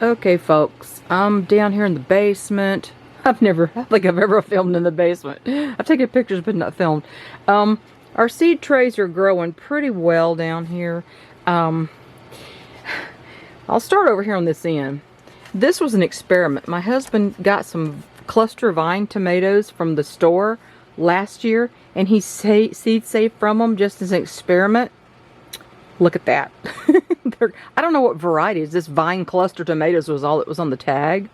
Okay, folks, I'm down here in the basement. I don't think I've ever filmed in the basement. I've taken pictures but not filmed. Our seed trays are growing pretty well down here. I'll start over here on this end. This was an experiment. My husband got some cluster vine tomatoes from the store last year, and he seed saved from them just as an experiment. Look at that. I don't know what variety is. This vine cluster tomatoes was all that was on the tag.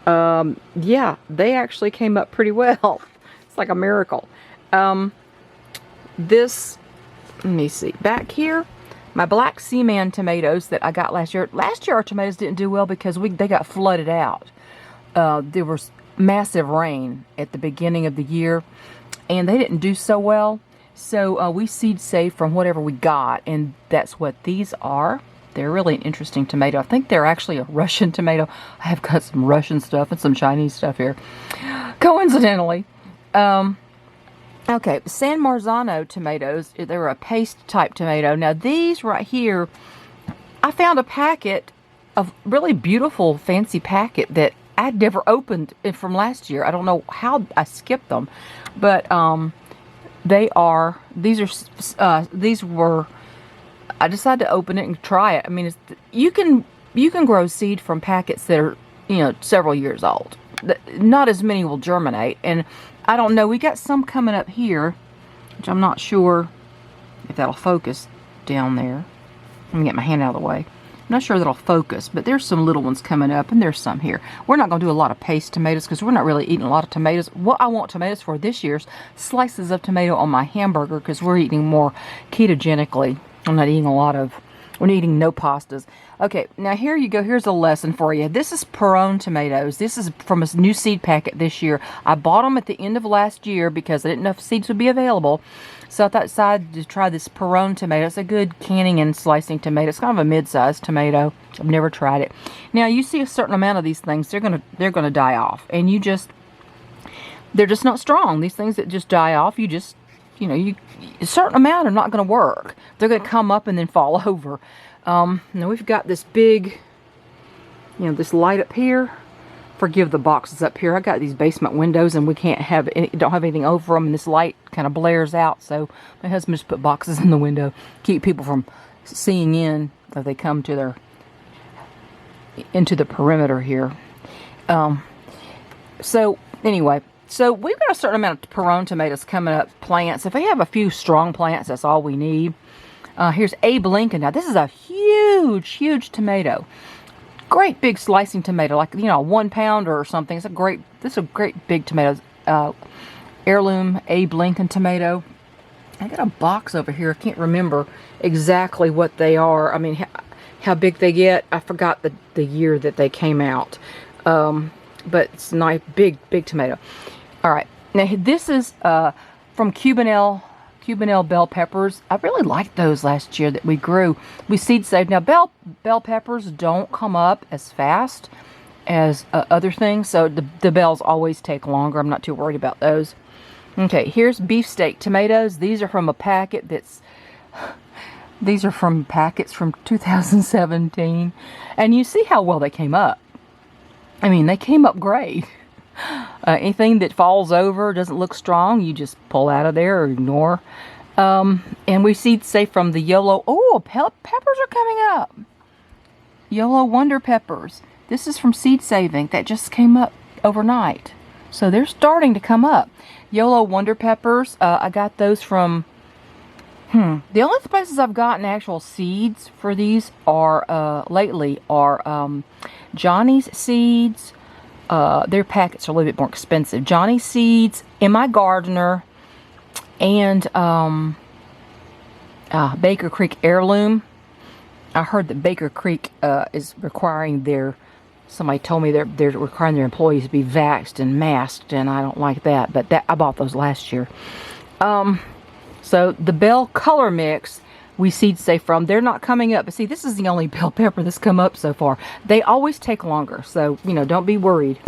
Yeah, they actually came up pretty well. It's like a miracle. Let me see. Back here, my black Seaman tomatoes that I got last year. Last year our tomatoes didn't do well because they got flooded out. There was massive rain at the beginning of the year, and they didn't do so well. So we seed saved from whatever we got, and that's what these are. They're really an interesting tomato. I think they're actually a Russian tomato. I have got some Russian stuff and some Chinese stuff here, coincidentally. Okay, San Marzano tomatoes. They were a paste type tomato. Now these right here, I found a packet of really beautiful, fancy packet that I'd never opened from last year. I don't know how I skipped them, but these were, I decided to open it and try it. I mean, you can grow seed from packets that are, several years old. Not as many will germinate, and I don't know. We got some coming up here, which I'm not sure if that'll focus down there. Let me get my hand out of the way. I'm not sure that'll focus, but there's some little ones coming up, and there's some here. We're not going to do a lot of paste tomatoes because we're not really eating a lot of tomatoes. What I want tomatoes for this year's slices of tomato on my hamburger, because we're eating more ketogenically. I'm not eating we're eating no pastas. Okay, now here you go. Here's a lesson for you. This is Perone tomatoes. This is from a new seed packet this year. I bought them at the end of last year because I didn't know if seeds would be available. So I decided to try this Perone tomato. It's a good canning and slicing tomato. It's kind of a mid-sized tomato. I've never tried it. Now you see a certain amount of these things, they're gonna die off, and they're just not strong. These things that just die off, a certain amount are not going to work. They're going to come up and then fall over. Now we've got this big, this light up here. Forgive the boxes up here. I got these basement windows, and we don't have anything over them, and this light kind of blares out. So my husband just put boxes in the window, keep people from seeing in if they come into the perimeter here. So anyway. So we've got a certain amount of Perone tomatoes coming up, plants. If we have a few strong plants, that's all we need. Here's Abe Lincoln. Now this is a huge, huge tomato. Great big slicing tomato, like, 1 pounder or something. This is a great big tomato. Heirloom Abe Lincoln tomato. I got a box over here. I can't remember exactly what they are. I mean, how big they get. I forgot the year that they came out. But it's a nice, big tomato. All right, now this is from Cubanelle bell peppers. I really liked those last year that we grew. We seed saved. Now bell peppers don't come up as fast as other things, so the bells always take longer. I'm not too worried about those. Okay, here's beefsteak tomatoes. These are from a packet these are from packets from 2017, and you see how well they came up. I mean, they came up great. Anything that falls over, doesn't look strong, you just pull out of there or ignore. And we seed safe from the yellow. Oh, peppers are coming up. Yellow Wonder peppers. This is from seed saving that just came up overnight. So they're starting to come up. Yellow Wonder peppers. I got those from. The only places I've gotten actual seeds for these lately are Johnny's Seeds. Their packets are a little bit more expensive. Johnny's Seeds, My Gardener, and Baker Creek Heirloom. I heard that Baker Creek is requiring somebody told me they're requiring their employees to be vaxxed and masked, and I don't like that. But I bought those last year. So the bell color mix we seed safe from. They're not coming up. But see, this is the only bell pepper that's come up so far. They always take longer, so, don't be worried.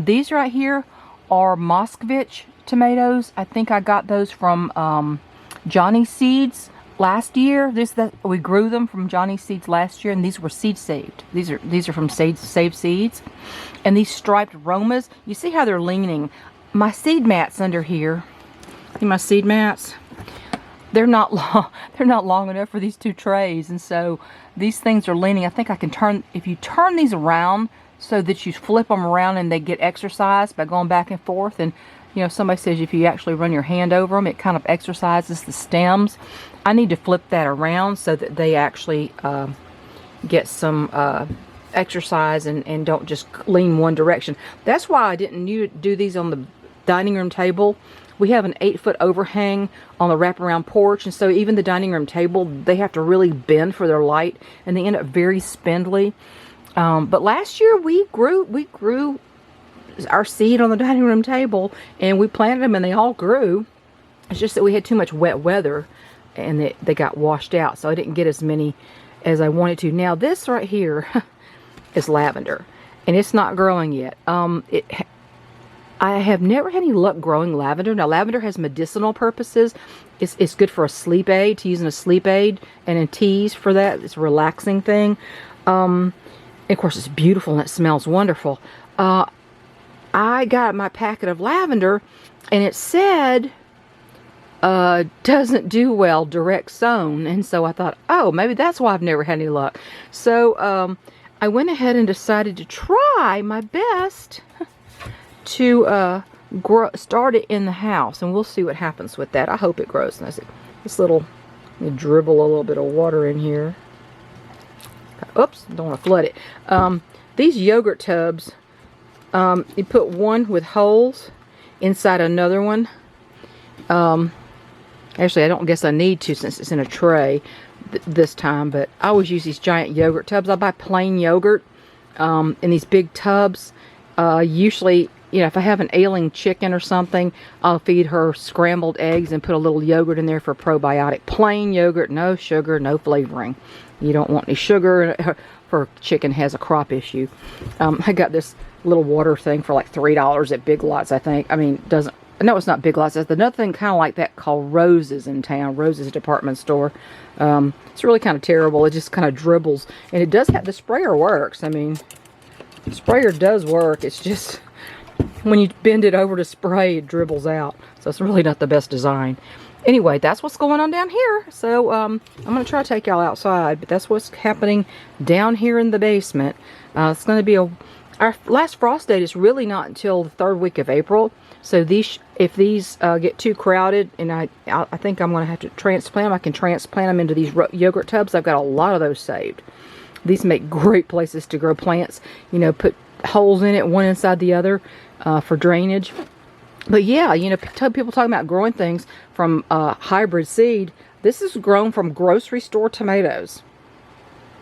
These right here are Moskvich tomatoes. I think I got those from Johnny Seeds last year, we grew them from Johnny's seeds last year, and these were seed saved. These are from saved seeds. And these striped Romas, you see how they're leaning. My seed mats under here, see my seed mats? They're not long. They're not long enough for these 2 trays, and so these things are leaning. I think I can turn, if you turn these around so that you flip them around and they get exercised by going back and forth. And you know, somebody says if you actually run your hand over them, it kind of exercises the stems. I need to flip that around so that they actually get some exercise and don't just lean one direction. That's why I didn't do these on the dining room table. We have an 8-foot overhang on the wraparound porch, and so even the dining room table, they have to really bend for their light, and they end up very spindly. But last year we grew our seed on the dining room table, and we planted them, and they all grew. It's just that we had too much wet weather, and they got washed out, so I didn't get as many as I wanted to. Now this right here is lavender, and it's not growing yet. I have never had any luck growing lavender. Now, lavender has medicinal purposes. It's good for a sleep aid, to use in a sleep aid, and in teas for that. It's a relaxing thing. And of course, it's beautiful and it smells wonderful. I got my packet of lavender, and it said, doesn't do well direct sown. And so I thought, oh, maybe that's why I've never had any luck. So I went ahead and decided to try my best to start it in the house, and we'll see what happens with that. I hope it grows nice. This little, let me dribble a little bit of water in here. Oops, don't want to flood it. These yogurt tubs, you put one with holes inside another one. Actually, I don't guess I need to since it's in a tray this time, but I always use these giant yogurt tubs. I buy plain yogurt in these big tubs. Usually, you know, if I have an ailing chicken or something, I'll feed her scrambled eggs and put a little yogurt in there for probiotic. Plain yogurt, no sugar, no flavoring. You don't want any sugar, for chicken has a crop issue. I got this little water thing for like $3 at Big Lots, I think. I mean, no, it's not Big Lots. There's another thing kind of like that called Rose's in town. Rose's department store. It's really kind of terrible. It just kind of dribbles. And it does have, the sprayer works. I mean, the sprayer does work. It's just, when you bend it over to spray, it dribbles out. So it's really not the best design. Anyway, that's what's going on down here. So I'm going to try to take y'all outside, but that's what's happening down here in the basement. It's going to be our last frost date is really not until the 3rd week of April. So if these get too crowded, and I think I'm going to have to transplant them, I can transplant them into these yogurt tubs. I've got a lot of those saved. These make great places to grow plants. You know, put holes in it, one inside the other, for drainage. But yeah, you know, people talking about growing things from hybrid seed. This is grown from grocery store tomatoes.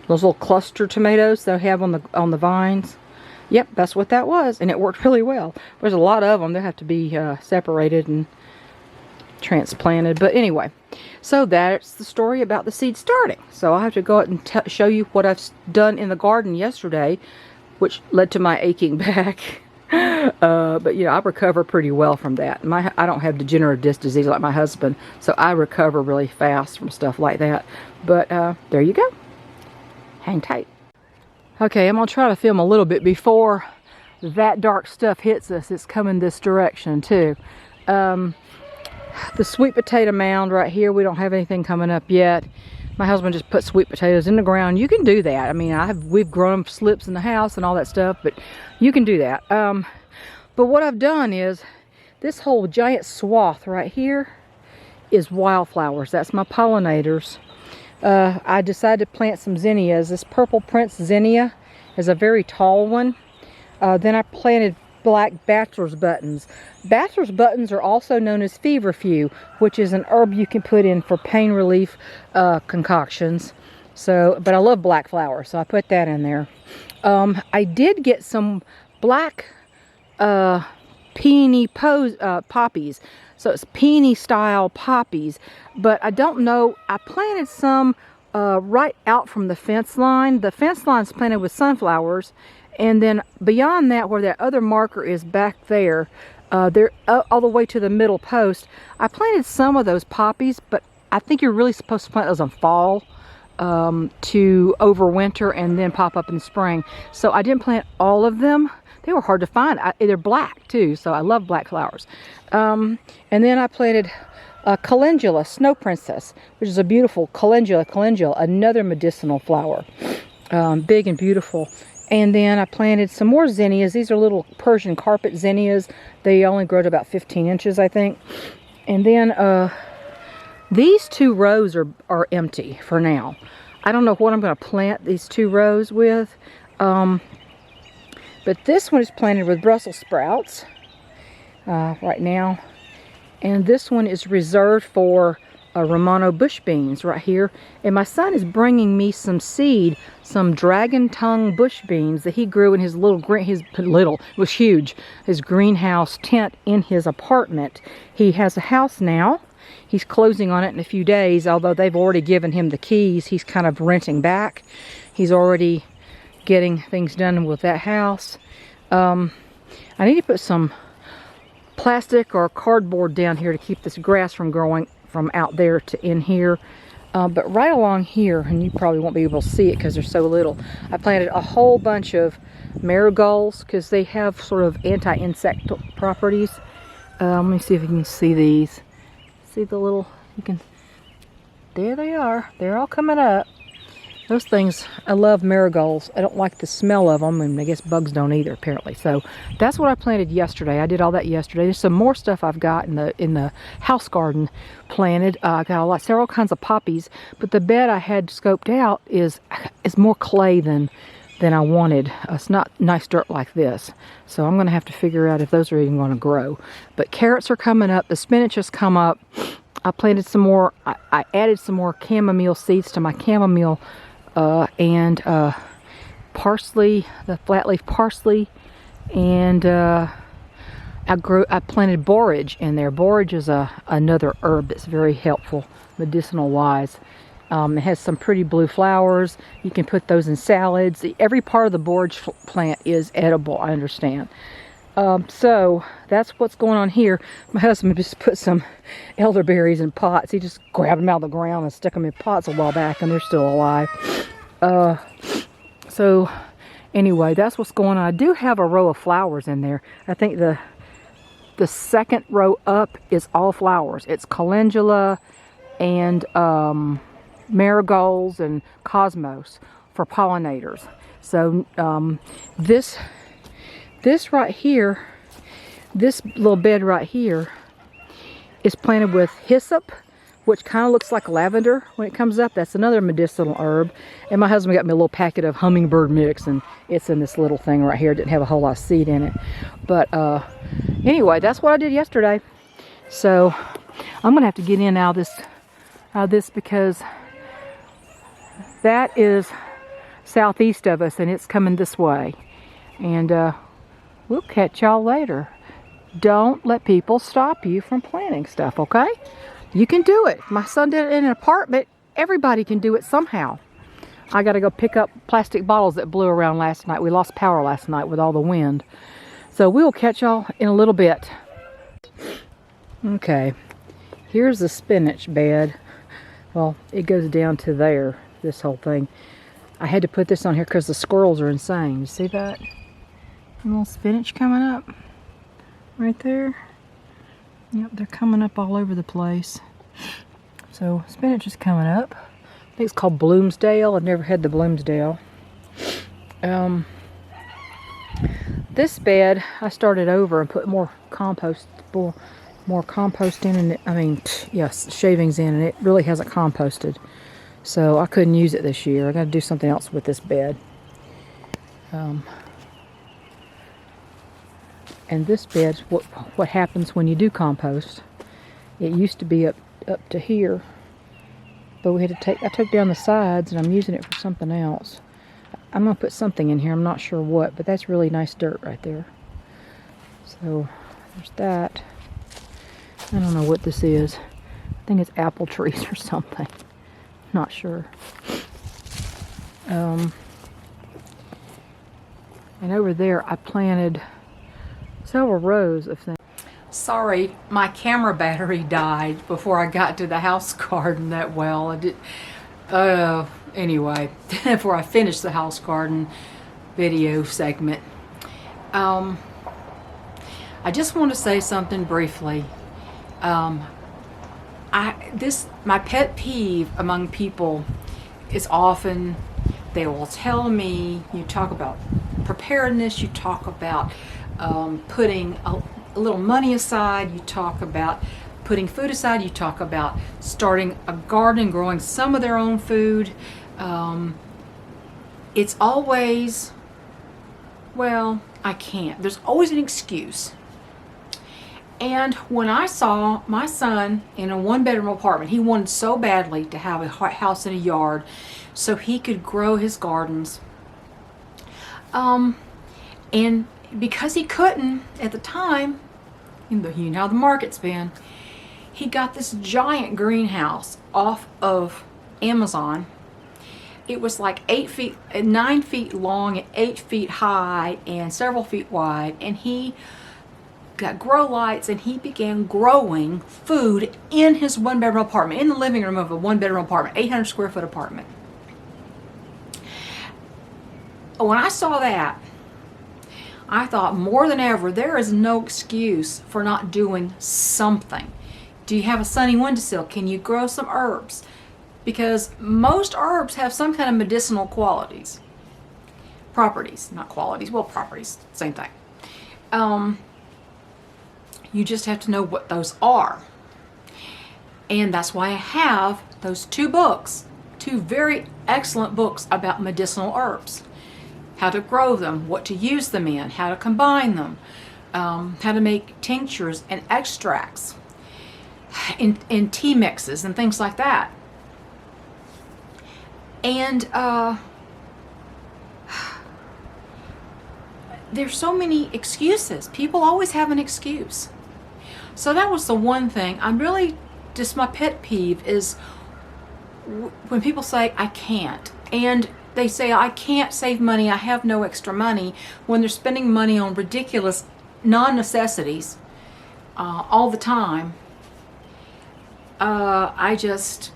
Those little cluster tomatoes they have on the vines. Yep, that's what that was, and it worked really well. There's a lot of them. They have to be separated and transplanted. But anyway, so that's the story about the seed starting. So I'll have to go out and show you what I've done in the garden yesterday, which led to my aching back. But you know, I recover pretty well from that. I don't have degenerative disc disease like my husband, so I recover really fast from stuff like that. But there you go. Hang tight. Okay, I'm gonna try to film a little bit before that dark stuff hits us. It's coming this direction too. The sweet potato mound right here, we don't have anything coming up yet. My husband just put sweet potatoes in the ground. You can do that. I mean, we've grown slips in the house and all that stuff, but you can do that. But what I've done is this whole giant swath right here is wildflowers. That's my pollinators. I decided to plant some zinnias. This purple Prince zinnia is a very tall one. Then I planted black bachelor's buttons. Bachelor's buttons are also known as feverfew, which is an herb you can put in for pain relief concoctions. So, but I love black flowers, so I put that in there. I did get some black peony poppies. So it's peony style poppies, but I don't know. I planted some right out from the fence line. The fence line's planted with sunflowers, and then beyond that, where that other marker is back there, they're all the way to the middle post. I planted some of those poppies, but I think you're really supposed to plant those in fall to overwinter and then pop up in the spring. So I didn't plant all of them. They were hard to find. They're black too, so I love black flowers. And then I planted calendula, snow princess, which is a beautiful calendula, another medicinal flower, big and beautiful. And then I planted some more zinnias. These are little Persian carpet zinnias. They only grow to about 15 inches, I think. And then these 2 rows are empty for now. I don't know what I'm going to plant these 2 rows with. But this one is planted with Brussels sprouts right now. And this one is reserved for Romano bush beans right here. And my son is bringing me some seed, some dragon tongue bush beans that he grew in his it was huge, his greenhouse tent in his apartment. He has a house now. He's closing on it in a few days, although they've already given him the keys. He's kind of renting back. He's already getting things done with that house. I need to put some plastic or cardboard down here to keep this grass from growing from out there to in here. But right along here, and you probably won't be able to see it because they're so little, I planted a whole bunch of marigolds because they have sort of anti-insect properties. Let me see if you can see these. See the little, there they are. They're all coming up. Those things, I love marigolds. I don't like the smell of them, and I guess bugs don't either, apparently. So that's what I planted yesterday. I did all that yesterday. There's some more stuff I've got in the house garden planted. I got several kinds of poppies, but the bed I had scoped out is more clay than I wanted. It's not nice dirt like this. So I'm going to have to figure out if those are even going to grow. But carrots are coming up. The spinach has come up. I planted some more. I added some more chamomile seeds to my chamomile and parsley, the flat leaf parsley, and I planted borage in there. Borage is another herb that's very helpful medicinal wise. It has some pretty blue flowers. You can put those in salads. Every part of the borage plant is edible, I understand. So that's what's going on here. My husband just put some elderberries in pots. He just grabbed them out of the ground and stuck them in pots a while back, and they're still alive. So anyway, that's what's going on. I do have a row of flowers in there. I think the second row up is all flowers. It's calendula and marigolds and cosmos for pollinators. So this right here, this little bed right here is planted with hyssop, which kind of looks like lavender when it comes up. That's another medicinal herb. And my husband got me a little packet of hummingbird mix, and it's in this little thing right here. It didn't have a whole lot of seed in it. But anyway, that's what I did yesterday. So I'm gonna have to get in out of this because that is southeast of us and it's coming this way. And we'll catch y'all later. Don't let people stop you from planting stuff, okay? You can do it. My son did it in an apartment. Everybody can do it somehow. I got to go pick up plastic bottles that blew around last night. We lost power last night with all the wind. So we'll catch y'all in a little bit. Okay, here's the spinach bed. Well, it goes down to there, this whole thing. I had to put this on here because the squirrels are insane. You see that? A little spinach coming up right there. Yep, they're coming up all over the place. So spinach is coming up. I think it's called Bloomsdale. I've never had the Bloomsdale. This bed I started over and put more compost in, and yes, shavings in, and it really hasn't composted. So I couldn't use it this year. I got to do something else with this bed. And this bed, what happens when you do compost? It used to be up to here, but we had to I took down the sides, and I'm using it for something else. I'm gonna put something in here. I'm not sure what, but that's really nice dirt right there. So there's that. I don't know what this is. I think it's apple trees or something. Not sure. And over there I planted several rows of things. sorry, my camera battery died before I got to the house garden that well. Anyway, before I finished the house garden video segment. I just want to say something briefly. My pet peeve among people is often they will tell me, you talk about preparedness, you talk about putting a little money aside, you talk about putting food aside, you talk about starting a garden, growing some of their own food. It's always, well, I can't. There's always an excuse. And when I saw my son in a one-bedroom apartment, he wanted so badly to have a house and a yard so he could grow his gardens. And because he couldn't at the time, you know how the market's been, he got this giant greenhouse off of Amazon. It was like 9 feet long and 8 feet high and several feet wide, and he got grow lights and he began growing food in his one-bedroom apartment, in the living room of a one-bedroom apartment, 800 square foot apartment. When I saw that, I thought more than ever, there is no excuse for not doing something. Do you have a sunny windowsill? Can you grow some herbs? Because most herbs have some kind of medicinal qualities. Properties, not qualities, well, properties, same thing. You just have to know what those are. And that's why I have those 2 books, 2 very excellent books about medicinal herbs. How to grow them, what to use them in, how to combine them, how to make tinctures and extracts in tea mixes and things like that. And there's so many excuses. People always have an excuse. So that was the one thing. I'm really, just my pet peeve is when people say, I can't. And they say, I can't save money, I have no extra money, when they're spending money on ridiculous non-necessities all the time. I just,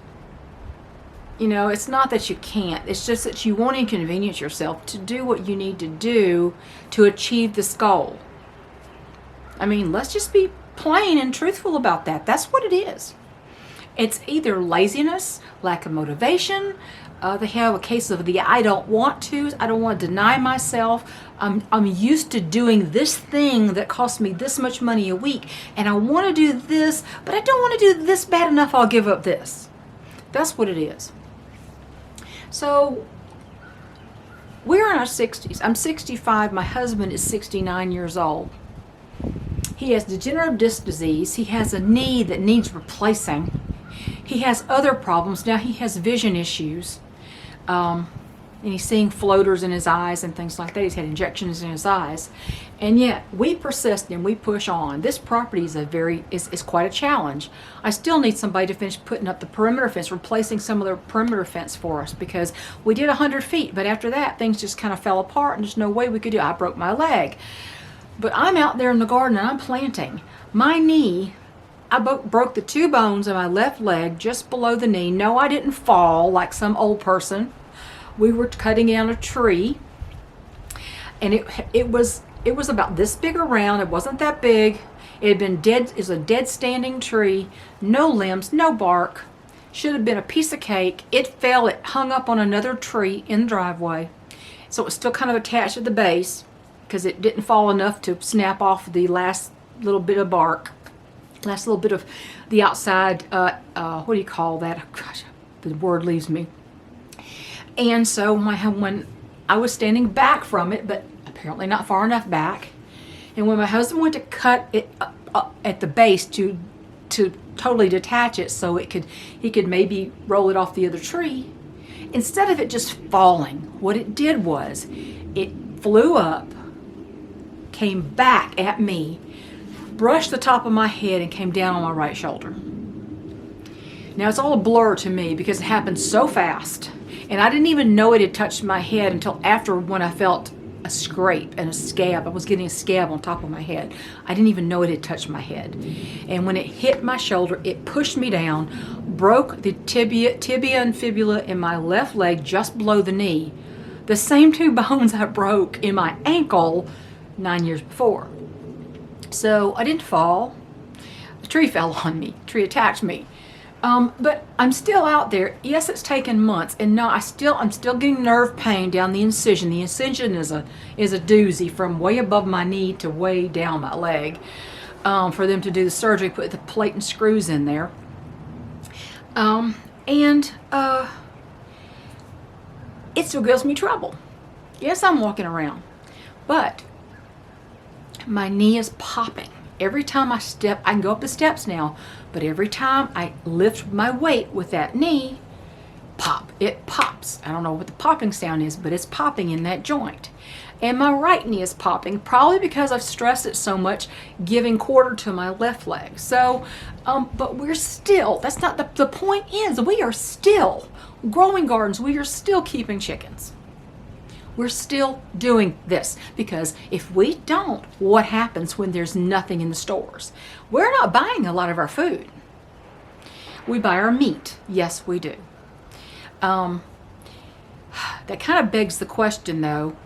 it's not that you can't, it's just that you won't inconvenience yourself to do what you need to do to achieve this goal. I mean, let's just be plain and truthful about that. That's what it is. It's either laziness, lack of motivation. They have a case of the I don't want to deny myself. I'm used to doing this thing that costs me this much money a week, and I want to do this, but I don't want to do this bad enough, I'll give up this. That's what it is. So we're in our 60s. I'm 65. My husband is 69 years old. He has degenerative disc disease. He has a knee that needs replacing. He has other problems. Now he has vision issues. And he's seeing floaters in his eyes and things like that. He's had injections in his eyes. And yet we persist and we push on. This property is quite a challenge. I still need somebody to finish putting up the perimeter fence, replacing some of the perimeter fence for us, because we did 100 feet, but after that things just kind of fell apart and there's no way we could do it. I broke my leg. But I'm out there in the garden and I'm planting. My knee, I broke the 2 bones of my left leg just below the knee. No, I didn't fall like some old person. We were cutting down a tree, and it was about this big around. It wasn't that big. It had been dead. It was a dead standing tree, no limbs, no bark. Should have been a piece of cake. It fell. It hung up on another tree in the driveway, so it was still kind of attached at the base because it didn't fall enough to snap off the last little bit of bark, last little bit of the outside. What do you call that? Oh, gosh, the word leaves me. And so when I was standing back from it, but apparently not far enough back, and when my husband went to cut it at the base to totally detach it so he could maybe roll it off the other tree, instead of it just falling, what it did was it flew up, came back at me, brushed the top of my head, and came down on my right shoulder. Now it's all a blur to me because it happened so fast. And I didn't even know it had touched my head until after, when I felt a scrape and a scab. I was getting a scab on top of my head. I didn't even know it had touched my head. And when it hit my shoulder, it pushed me down, broke the tibia and fibula in my left leg just below the knee. The same two bones I broke in my ankle 9 years before. So I didn't fall. The tree fell on me. The tree attacked me. But I'm still out there. Yes, it's taken months, and no, I'm still getting nerve pain down the incision. The incision is a doozy from way above my knee to way down my leg. For them to do the surgery, put the plate and screws in there. It still gives me trouble. Yes, I'm walking around, but my knee is popping. Every time I step, I can go up the steps now, but every time I lift my weight with that knee, pop, it pops. I don't know what the popping sound is, but it's popping in that joint. And my right knee is popping, probably because I've stressed it so much, giving quarter to my left leg. So, but we're still, that's not the point is, we are still growing gardens. We are still keeping chickens. We're still doing this, because if we don't, what happens when there's nothing in the stores? We're not buying a lot of our food. We buy our meat. Yes, we do. That kind of begs the question, though,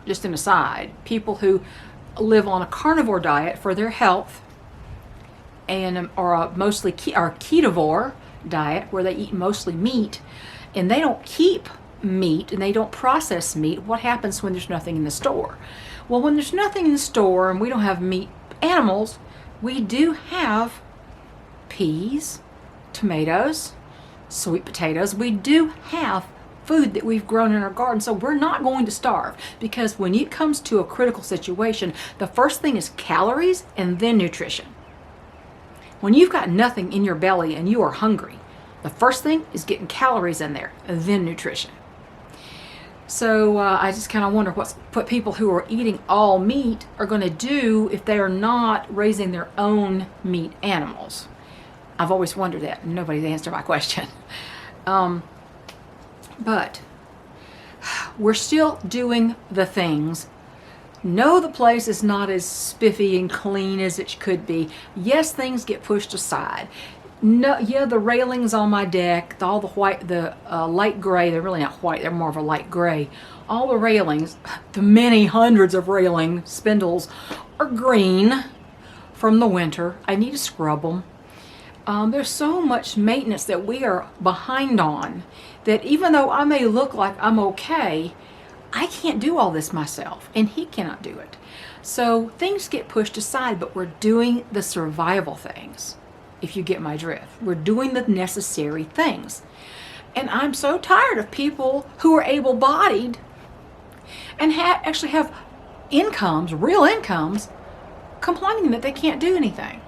just an aside, people who live on a carnivore diet for their health and are mostly ketovore diet where they eat mostly meat, and they don't keep meat and they don't process meat, what happens when there's nothing in the store? Well, when there's nothing in the store and we don't have meat animals, we do have peas, tomatoes, sweet potatoes. We do have food that we've grown in our garden, so we're not going to starve, because when it comes to a critical situation, the first thing is calories and then nutrition. When you've got nothing in your belly and you are hungry, the first thing is getting calories in there and then nutrition. So I just kind of wonder what people who are eating all meat are going to do if they are not raising their own meat animals. I've always wondered that, and nobody's answered my question. But we're still doing the things. No, the place is not as spiffy and clean as it could be. Yes, things get pushed aside. No, yeah, the railings on my deck, all the white, the light gray, they're really not white, they're more of a light gray. All the railings, the many hundreds of railing spindles are green from the winter. I need to scrub them. There's so much maintenance that we are behind on that even though I may look like I'm okay, I can't do all this myself, and he cannot do it. So things get pushed aside, but we're doing the survival things. If you get my drift, we're doing the necessary things. And I'm so tired of people who are able-bodied and actually have incomes, real incomes, complaining that they can't do anything.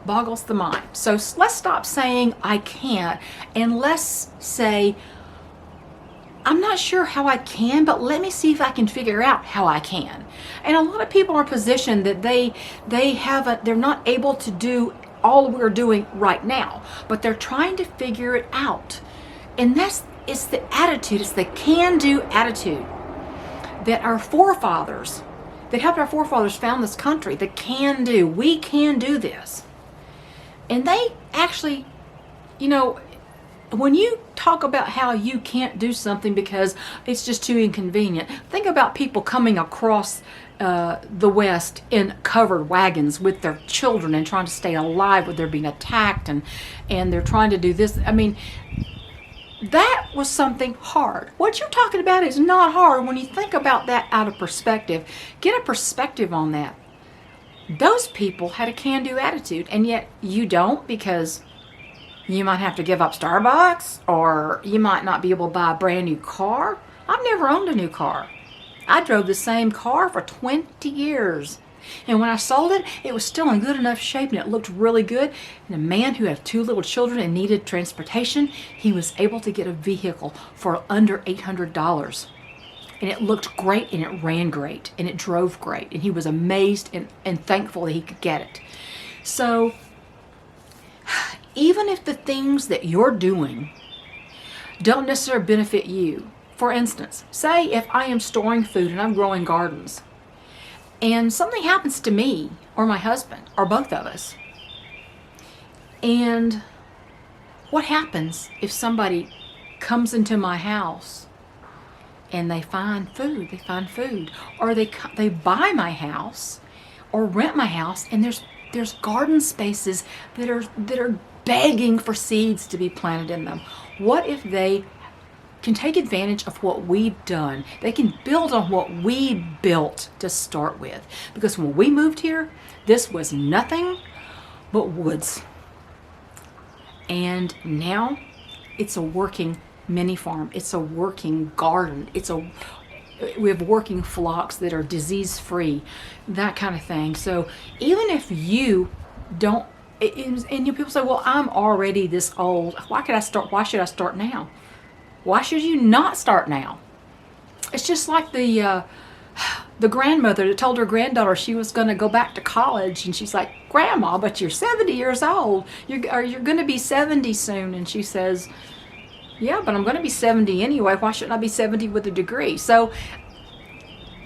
Boggles the mind. So let's stop saying I can't, and let's say I'm not sure how I can, but let me see if I can figure out how I can. And a lot of people are in a position that they're not able to do all we're doing right now, but they're trying to figure it out. And it's the attitude, it's the can-do attitude that our forefathers, that helped our forefathers found this country, the can-do. We can do this. And they actually, when you talk about how you can't do something because it's just too inconvenient, think about people coming across the West in covered wagons with their children and trying to stay alive when they're being attacked and they're trying to do this. I mean, that was something hard. What you're talking about is not hard when you think about that out of perspective. Get a perspective on that. Those people had a can-do attitude, and yet you don't, because you might have to give up Starbucks, or you might not be able to buy a brand new car. I've never owned a new car. I drove the same car for 20 years. And when I sold it, it was still in good enough shape and it looked really good. And a man who had 2 little children and needed transportation, he was able to get a vehicle for under $800. And it looked great and it ran great and it drove great. And he was amazed and thankful that he could get it. So even if the things that you're doing don't necessarily benefit you, For instance, say if I am storing food and I'm growing gardens, and something happens to me or my husband or both of us, and what happens if somebody comes into my house and they find food, or they buy my house or rent my house, and there's garden spaces that are begging for seeds to be planted in them. What if they can take advantage of what we've done? They can build on what we built to start with. Because when we moved here, this was nothing but woods. And now it's a working mini farm. It's a working garden. We have working flocks that are disease free, that kind of thing. So even if you don't, and people say, well, I'm already this old. Why should I start now? Why should you not start now? It's just like the grandmother that told her granddaughter she was going to go back to college, and she's like, Grandma, but you're 70 years old. You're going to be 70 soon. And she says, yeah, but I'm going to be 70 anyway. Why shouldn't I be 70 with a degree? So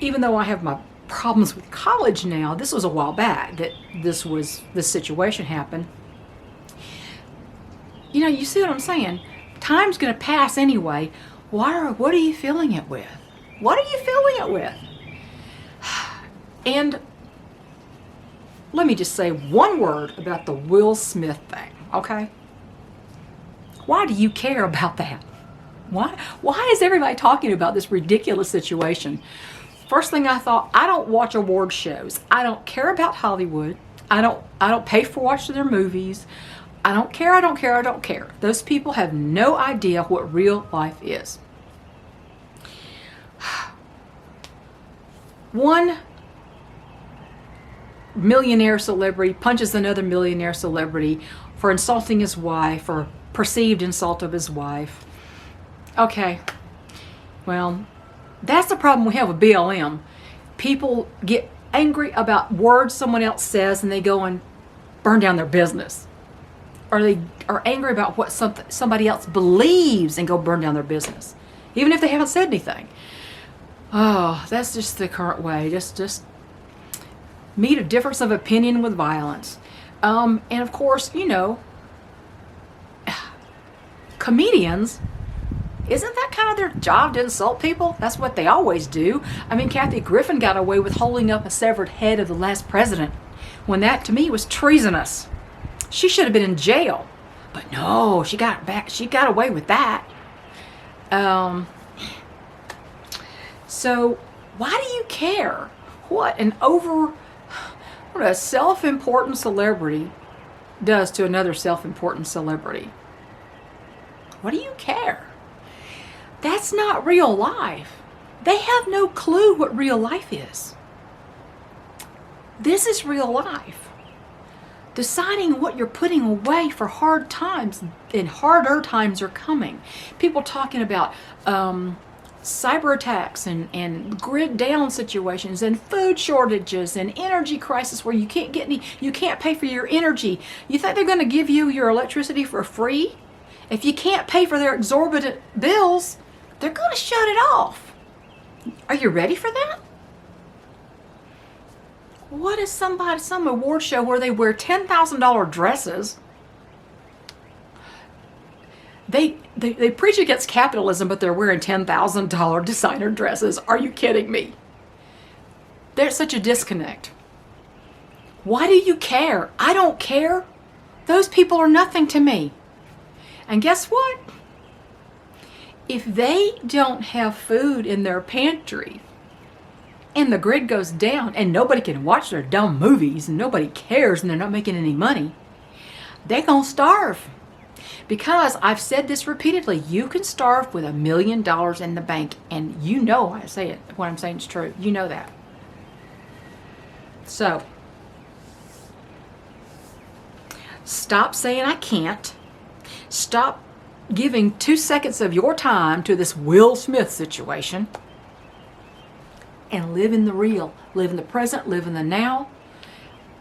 even though I have my problems with college now, this was a while back that this situation happened. You see what I'm saying? Time's going to pass anyway. What are you filling it with? What are you filling it with? And let me just say one word about the Will Smith thing, okay? Why do you care about that? Why is everybody talking about this ridiculous situation? First thing I thought, I don't watch award shows. I don't care about Hollywood. I don't pay for watching their movies. I don't care. Those people have no idea what real life is. One millionaire celebrity punches another millionaire celebrity for insulting his wife, or perceived insult of his wife. Okay, well, that's the problem we have with BLM. People get angry about words someone else says, and they go and burn down their business. Or they are angry about what somebody else believes and go burn down their business, even if they haven't said anything. Oh, that's just the current way. Just meet a difference of opinion with violence. And of course, comedians, isn't that kind of their job to insult people? That's what they always do. I mean, Kathy Griffin got away with holding up a severed head of the last president, when that to me was treasonous. She should have been in jail, but no, she got away with that. So why do you care what a self-important celebrity does to another self-important celebrity? What do you care? That's not real life. They have no clue what real life is. This is real life. Deciding what you're putting away for hard times, and harder times are coming. People talking about cyber attacks and grid down situations and food shortages and energy crisis where you can't pay for your energy. You think they're going to give you your electricity for free? If you can't pay for their exorbitant bills, they're going to shut it off. Are you ready for that? What is some award show where they wear $10,000 dresses? They preach against capitalism, but they're wearing $10,000 designer dresses. Are you kidding me? There's such a disconnect. Why do you care? I don't care. Those people are nothing to me. And guess what? If they don't have food in their pantry, and the grid goes down, and nobody can watch their dumb movies, and nobody cares, and they're not making any money, they're gonna starve. Because I've said this repeatedly, you can starve with $1 million in the bank, and what I'm saying is true. You know that. So, stop saying I can't. Stop giving 2 seconds of your time to this Will Smith situation. And live in the real, live in the present, live in the now,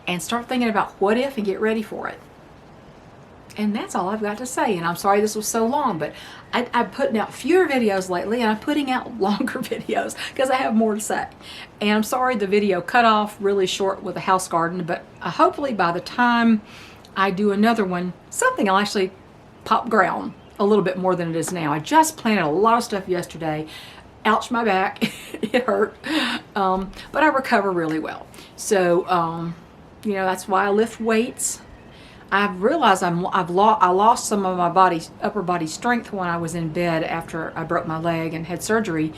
and start thinking about what if and get ready for it. And that's all I've got to say. And I'm sorry this was so long, but I'm putting out fewer videos lately, and I'm putting out longer videos because I have more to say. And I'm sorry the video cut off really short with the house garden, but hopefully by the time I do another one, something will actually pop ground a little bit more than it is now. I just planted a lot of stuff yesterday. Ouch, my back. It hurt. But I recover really well. So, you know, that's why I lift weights. I've realized I lost some of my upper body strength when I was in bed after I broke my leg and had surgery.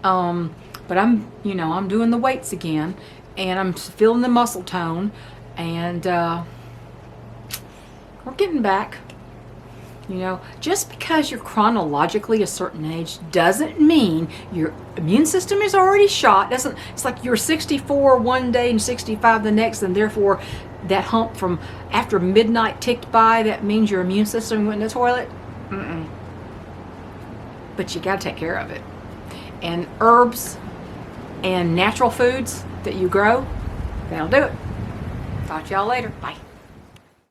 But I'm doing the weights again, and I'm feeling the muscle tone, and we're getting back. You know, just because you're chronologically a certain age doesn't mean your immune system is already shot. It's like you're 64 one day and 65 the next, and therefore that hump from after midnight ticked by, that means your immune system went in the toilet. But you got to take care of it. And herbs and natural foods that you grow, that'll do it. Talk to y'all later. Bye.